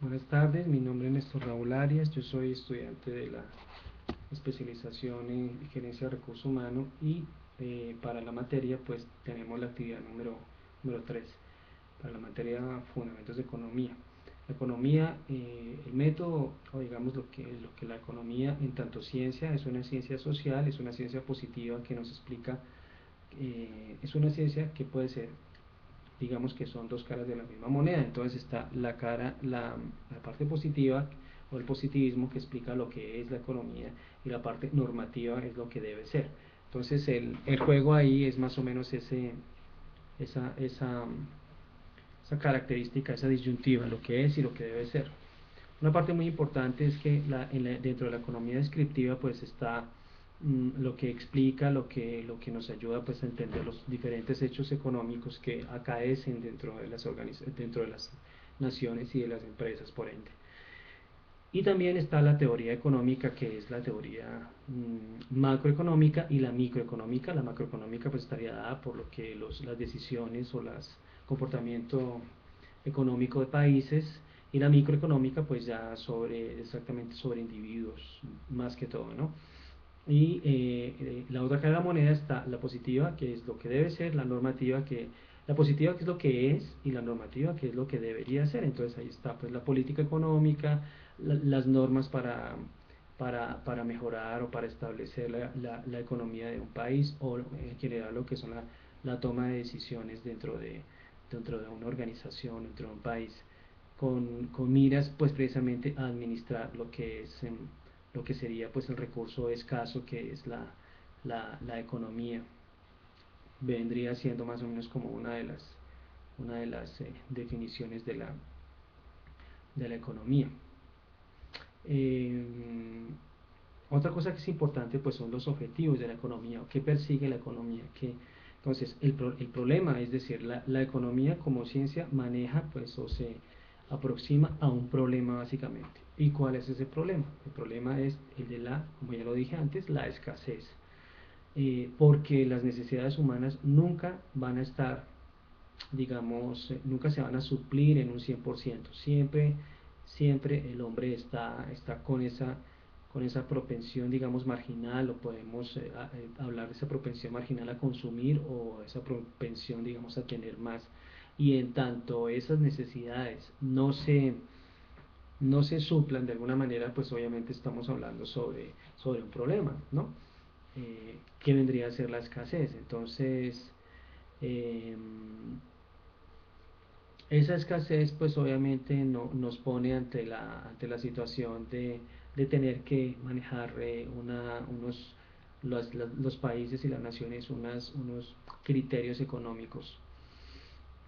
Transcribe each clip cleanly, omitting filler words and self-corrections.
Buenas tardes, mi nombre es Néstor Raúl Arias, yo soy estudiante de la especialización en gerencia de recursos humanos y para la materia pues tenemos la actividad número 3 para la materia fundamentos de economía. La economía, el método o digamos lo que la economía en tanto ciencia es una ciencia social, es una ciencia positiva que nos explica, es una ciencia que puede ser, digamos que son dos caras de la misma moneda. Entonces está la parte positiva o el positivismo que explica lo que es la economía, y la parte normativa es lo que debe ser. Entonces el juego ahí es más o menos esa, esa, esa característica, esa disyuntiva, lo que es y lo que debe ser. Una parte muy importante es que dentro de la economía descriptiva pues está lo que explica, lo que nos ayuda pues a entender los diferentes hechos económicos que acaecen dentro de las naciones y de las empresas, por ende. Y también está la teoría económica, que es la teoría macroeconómica y la microeconómica. La macroeconómica pues estaría dada por lo que las decisiones o el comportamiento económico de países, y la microeconómica pues ya exactamente sobre individuos más que todo, ¿no? Y la otra cara de la moneda está la positiva, que es lo que debe ser, la positiva que es lo que es, y la normativa que es lo que debería ser. Entonces ahí está pues la política económica, las normas para mejorar o para establecer la economía de un país, o en general lo que son la toma de decisiones dentro de una organización, dentro de un país, con miras pues precisamente a administrar lo que sería pues el recurso escaso que es la economía. Vendría siendo más o menos como una de las definiciones de la economía. Eh, Otra cosa que es importante pues son los objetivos de la economía, o qué persigue la economía. Entonces el problema, es decir, la economía como ciencia maneja pues o se aproxima a un problema básicamente. ¿Y cuál es ese problema? El problema es el de como ya lo dije antes, la escasez. Porque las necesidades humanas nunca van a estar, digamos, nunca se van a suplir en un 100%. Siempre el hombre está con esa propensión, digamos, marginal, o podemos hablar de esa propensión marginal a consumir, o esa propensión, digamos, a tener más. Y en tanto esas necesidades no se suplan de alguna manera, pues obviamente estamos hablando sobre un problema, ¿no? ¿Qué vendría a ser la escasez? Entonces, eh, esa escasez pues obviamente nos pone ante la situación de tener que manejar los países y las naciones unos criterios económicos,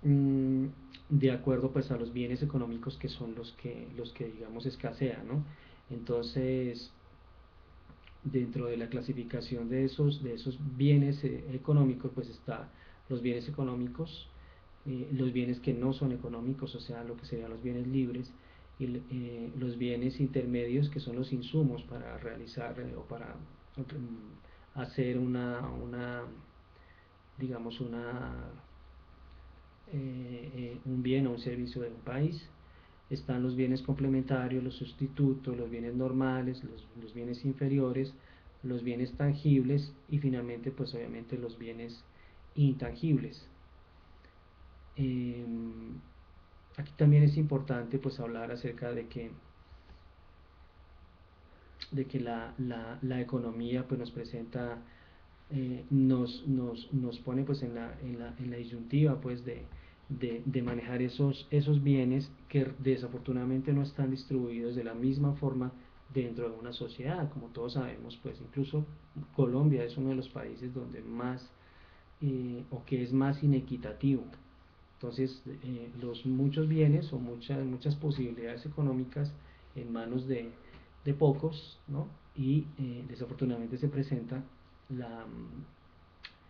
mm, de acuerdo pues a los bienes económicos que son los que digamos escasean, ¿no? Entonces, dentro de la clasificación de esos bienes económicos pues está los bienes económicos, los bienes que no son económicos, o sea, lo que serían los bienes libres, y los bienes intermedios, que son los insumos para realizar o para hacer digamos, un bien o un servicio de un país. Están los bienes complementarios, los sustitutos, los bienes normales, los bienes inferiores, los bienes tangibles, y finalmente pues obviamente los bienes intangibles. Eh, Aquí también es importante pues hablar acerca de que la economía pues nos presenta, nos pone pues en la disyuntiva pues de manejar esos bienes que desafortunadamente no están distribuidos de la misma forma dentro de una sociedad. Como todos sabemos, pues incluso Colombia es uno de los países donde más, o que es más inequitativo. Entonces, los muchos bienes o muchas posibilidades económicas en manos de pocos, ¿no? Y desafortunadamente se presenta la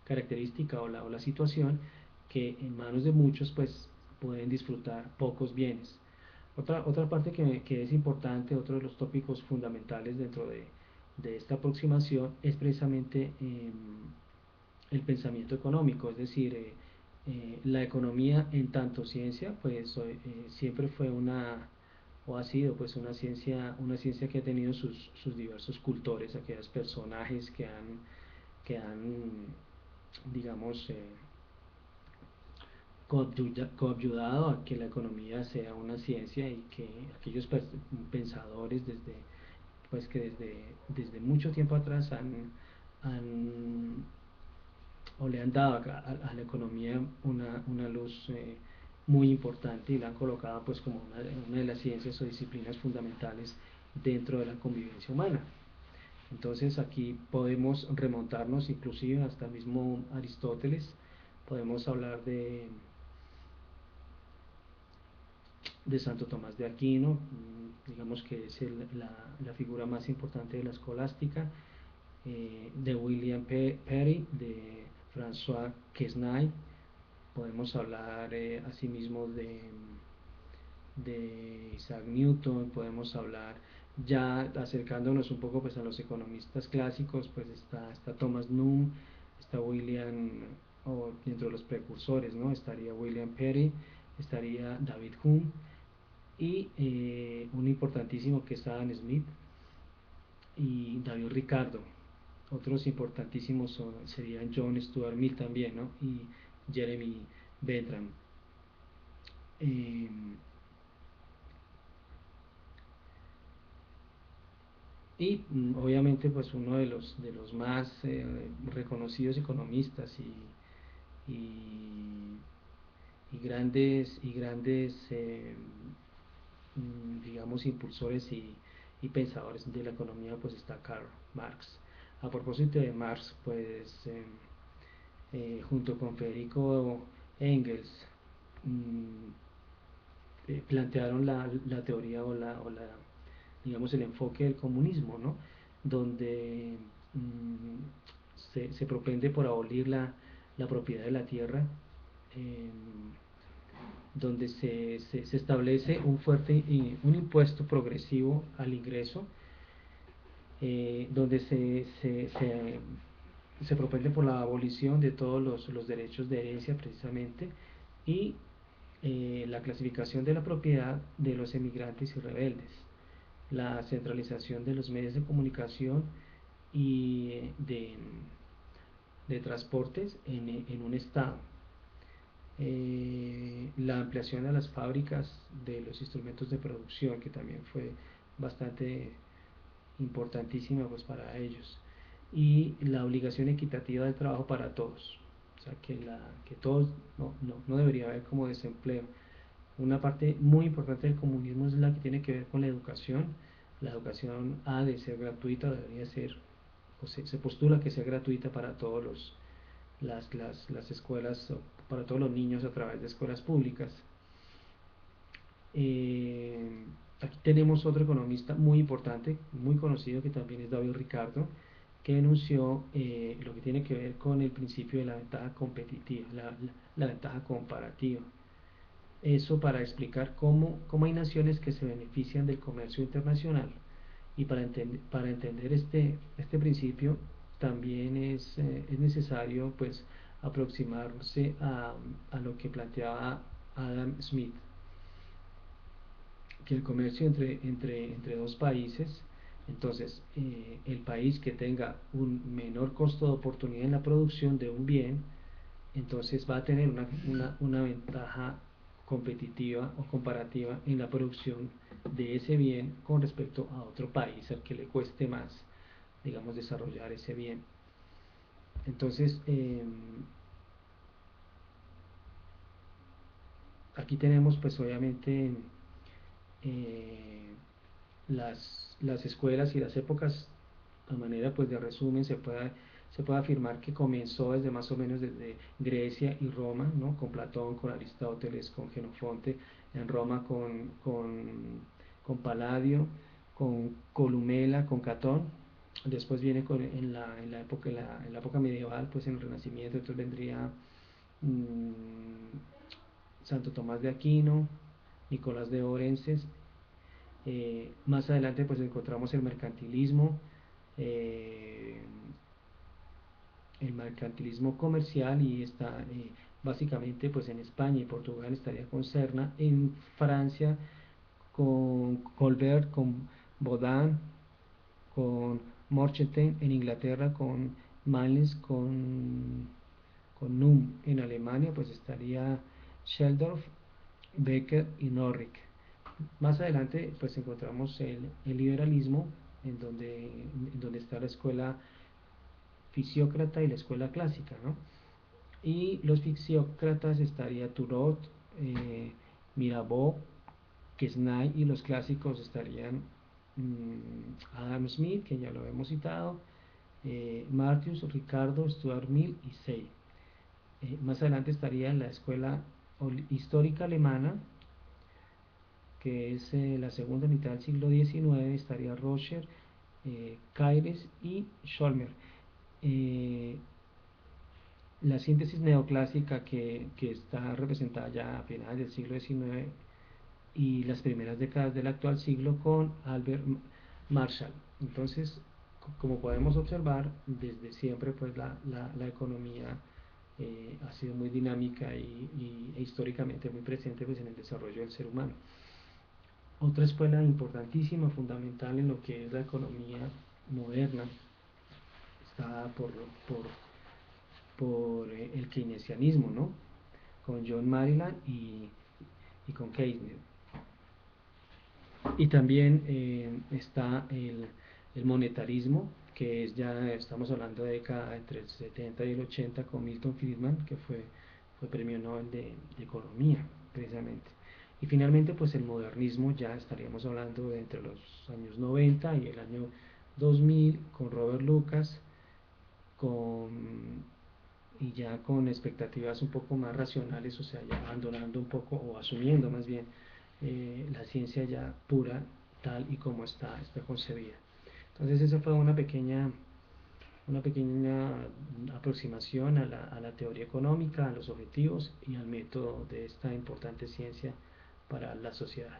característica o la situación que en manos de muchos pues pueden disfrutar pocos bienes. Otra parte que es importante, otro de los tópicos fundamentales dentro de esta aproximación, es precisamente el pensamiento económico, es decir, la economía en tanto ciencia, pues siempre fue o ha sido pues una ciencia que ha tenido sus diversos cultores, aquellos personajes que han digamos, coadyuvado a que la economía sea una ciencia y que aquellos pensadores pues que desde mucho tiempo atrás han o le han dado a la economía una luz muy importante y la han colocado pues como una de las ciencias o disciplinas fundamentales dentro de la convivencia humana. Entonces aquí podemos remontarnos inclusive hasta el mismo Aristóteles, podemos hablar de Santo Tomás de Aquino, digamos que es la figura más importante de la escolástica, de William Perry, de François Quesnay, podemos hablar asimismo de Isaac Newton, podemos hablar ya acercándonos un poco pues a los economistas clásicos, pues está Thomas Null, está William, o dentro de los precursores, ¿no? Estaría William Perry, estaría David Hume y un importantísimo que es Adam Smith y David Ricardo. Otros importantísimos serían John Stuart Mill también, ¿no? Y Jeremy Bentham. Eh, y obviamente pues uno de los más reconocidos economistas y, y grandes digamos impulsores y pensadores de la economía pues está Karl Marx. A propósito de Marx pues junto con Federico Engels plantearon la teoría o digamos el enfoque del comunismo, ¿no? Donde se propende por abolir la propiedad de la tierra, eh, donde se establece un impuesto progresivo al ingreso, donde se propende por la abolición de todos los derechos de herencia precisamente y la clasificación de la propiedad de los emigrantes y rebeldes, la centralización de los medios de comunicación y de transportes en un estado, la ampliación a las fábricas de los instrumentos de producción, que también fue bastante importantísima pues para ellos, y la obligación equitativa del trabajo para todos, o sea que todos no debería haber como desempleo. Una parte muy importante del comunismo es la que tiene que ver con la educación ha de ser gratuita, debería ser, o se postula que sea gratuita para todos las escuelas, para todos los niños a través de escuelas públicas. Eh, Aquí tenemos otro economista muy importante, muy conocido, que también es David Ricardo, que denunció lo que tiene que ver con el principio de la ventaja competitiva, la ventaja comparativa. Eso para explicar cómo hay naciones que se benefician del comercio internacional. Y para entender este principio también es necesario pues aproximarse a lo que planteaba Adam Smith, que el comercio entre dos países, entonces el país que tenga un menor costo de oportunidad en la producción de un bien, entonces va a tener una ventaja competitiva o comparativa en la producción de ese bien con respecto a otro país al que le cueste más, digamos, desarrollar ese bien. Entonces, aquí tenemos pues obviamente eh, las escuelas y las épocas, a manera pues de resumen, se puede afirmar que comenzó desde más o menos desde Grecia y Roma, ¿no? Con Platón, con Aristóteles, con Genofonte, en Roma con Paladio, con Columela, con Catón. Después viene en la época medieval, pues en el Renacimiento, entonces vendría Santo Tomás de Aquino, Nicolás de Orenses. Más adelante pues encontramos eh, el mercantilismo comercial y está básicamente pues en España y Portugal estaría con Cerna, en Francia con Colbert, con Baudin, con Morgenstern en Inglaterra, con Malins, con Num en Alemania, pues estaría Scheldorf, Becker y Norrick. Más adelante pues encontramos el liberalismo, en donde está la escuela fisiócrata y la escuela clásica, ¿no? Y los fisiócratas estaría Turot, Mirabeau, Quesnay, y los clásicos estarían Adam Smith, que ya lo hemos citado, Martius, Ricardo, Stuart Mill y Say. Más adelante estaría la escuela histórica alemana, que es la segunda mitad del siglo XIX, estaría Roger, Caires y Scholmer. Eh, la síntesis neoclásica que está representada ya a finales del siglo XIX y las primeras décadas del actual siglo con Albert Marshall. Entonces, como podemos observar, desde siempre pues la economía ha sido muy dinámica e históricamente muy presente pues, en el desarrollo del ser humano. Otra escuela importantísima, fundamental en lo que es la economía moderna, está por, por el keynesianismo, ¿no? Con John Maryland y con Keynes. Y también está el monetarismo, que es ya, estamos hablando de década entre el 70 y el 80 con Milton Friedman, que fue premio Nobel de Economía, precisamente. Y finalmente, pues el modernismo, ya estaríamos hablando de entre los años 90 y el año 2000, con Robert Lucas, con, y ya con expectativas un poco más racionales, o sea, ya abandonando un poco, o asumiendo más bien, la ciencia ya pura, tal y como está concebida. Entonces esa fue una pequeña aproximación a la teoría económica, a los objetivos y al método de esta importante ciencia para la sociedad.